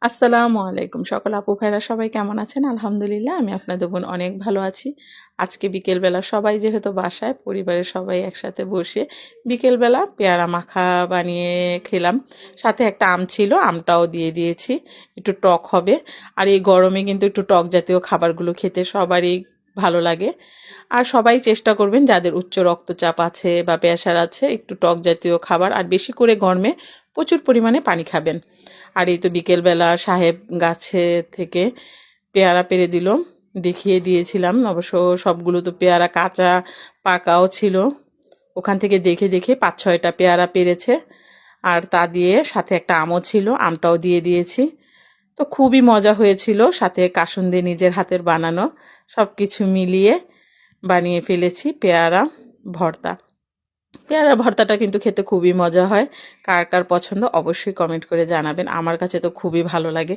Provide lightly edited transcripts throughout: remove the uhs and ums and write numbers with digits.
আসসালামু আলাইকুম সকল আপু ভাইরা সবাই কেমন আছেন? আলহামদুলিল্লাহ আমি আপনাদের বোন অনেক ভালো আছি। আজকে বিকেলবেলা সবাই যেহেতু বাসায় পরিবারের সবাই একসাথে বসে বিকেলবেলা পেয়ারা মাখা বানিয়ে খেলাম। সাথে একটা আম ছিল, আমটাও দিয়ে দিয়েছি, একটু টক হবে। আর এই গরমে কিন্তু একটু টক জাতীয় খাবারগুলো খেতে সবারই ভালো লাগে। আর সবাই চেষ্টা করবেন যাদের উচ্চ রক্তচাপ আছে বা প্রেশার আছে, একটু টক জাতীয় খাবার আর বেশি করে গরমে প্রচুর পরিমাণে পানি খাবেন। আর এই তো বিকেলবেলা সাহেব গাছে থেকে পেয়ারা পেড়ে দিল, দেখিয়ে দিয়েছিলাম। অবশ্য সবগুলো তো পেয়ারা কাঁচা পাকাও ছিল, ওখান থেকে দেখে দেখে 5-6টা পেয়ারা পেরেছে। আর তা দিয়ে সাথে একটা আমও ছিল, আমটাও দিয়ে দিয়েছি। তো খুবই মজা হয়েছিল, সাথে কাসুন্দি নিজের হাতের বানানো, সব কিছু মিলিয়ে বানিয়ে ফেলেছি পেয়ারা ভর্তা। পেয়ারা ভর্তাটা কিন্তু খেতে খুবই মজা হয়। কার কার পছন্দ অবশ্যই কমেন্ট করে জানাবেন। আমার কাছে তো খুবই ভালো লাগে।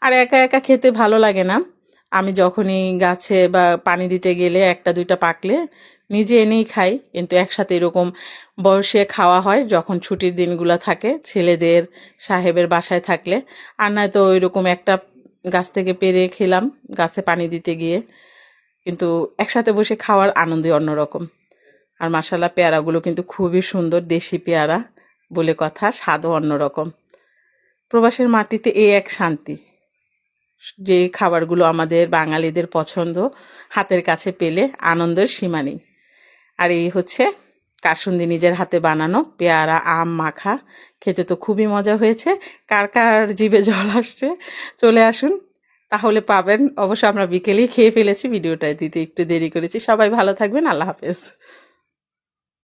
আর একা একা খেতে ভালো লাগে না। আমি যখনই গাছে বা পানি দিতে গেলে একটা দুইটা পাকলে নিজে এনেই খাই, কিন্তু একসাথে এরকম বসে খাওয়া হয় যখন ছুটির দিনগুলো থাকে ছেলেদের, সাহেবের বাসায় থাকলে। আর নয়তো ওইরকম একটা গাছ থেকে পেড়ে খেলাম গাছে পানি দিতে গিয়ে। কিন্তু একসাথে বসে খাওয়ার আনন্দই অন্যরকম। আর মাশাআল্লাহ পেয়ারাগুলো কিন্তু খুবই সুন্দর, দেশি পেয়ারা বলে কথা, স্বাদও অন্যরকম। প্রবাসের মাটিতে এই এক শান্তি, যে খাবারগুলো আমাদের বাঙালিদের পছন্দ, হাতের কাছে পেলে আনন্দের সীমা নেই। আর এই হচ্ছে কাসুন্দি নিজের হাতে বানানো পেয়ারা আম মাখা, খেতে তো খুবই মজা হয়েছে। কার কার জিভে জল আসছে চলে আসুন, তাহলে পাবেন। অবশ্য আমরা বিকেলেই খেয়ে ফেলেছি, ভিডিওটা দিতে একটু দেরি করেছি। সবাই ভালো থাকবেন, আল্লাহ হাফেজ।